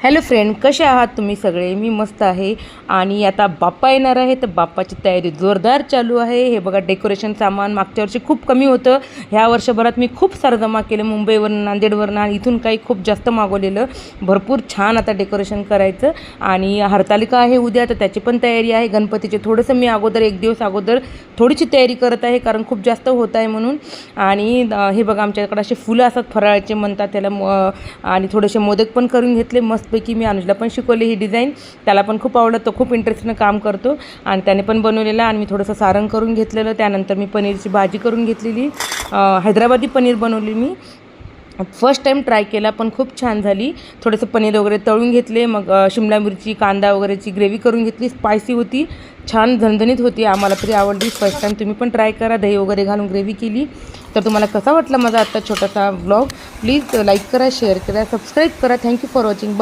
Hello friend, कसे आहात तुम्ही सगळे? मी मस्त आहे. आणि आता बाप्पा येणार आहे, तर बाप्पाची तयारी जोरदार चालू आहे. हे बघा, डेकोरेशन सामान मागच्या वर्षी खूप कमी होतं. ह्या वर्षभरात मी खूप सारं जमा केलं मुंबईवरून, नांदेडवरून आणि इथून काही खूप जास्त मागवलेलं. भरपूर छान आता डेकोरेशन करायचं. आणि हरतालिका आहे उद्या, तर त्याची पण तयारी आहे. गणपतीचे थोडंसं मी अगोदर 1 दिवस अगोदर थोडीशी तयारी करत आहे, कारण खूप जास्त होत आहे म्हणून. आणि हे बघा, आमच्याकडे असे फुलं असतात फराळाचे म्हणतात त्याला. आणि थोडेसे मोदक पण करून घेतले मस्तपैकी. मी अनुजला पण शिकवली ही डिझाईन, त्याला पण खूप आवडत, तो खूप इंटरेस्टनं काम करतो आणि त्याने पण बनवलेलं. आणि मी थोडंसं सारण करून घेतलेलं. त्यानंतर मी पनीरची भाजी करून घेतलेली, हैदराबादी पनीर बनवली. मी फर्स्ट टाईम ट्राय केला, पण खूप छान झाली. थोडंसं पनीर वगैरे तळून घेतले, मग शिमला मिरची कांदा वगैरेची ग्रेव्ही करून घेतली. स्पायसी होती, छान झणझणीत होती, आम्हाला तरी आवडली. फर्स्ट टाईम तुम्ही पण ट्राय करा. दही वगैरे घालून ग्रेव्ही केली. तर तुम्हाला कसा वाटला माझा आत्ता छोटासा व्लॉग? प्लीज लाईक करा, शेअर करा, सबस्क्राईब करा. Thank you for watching.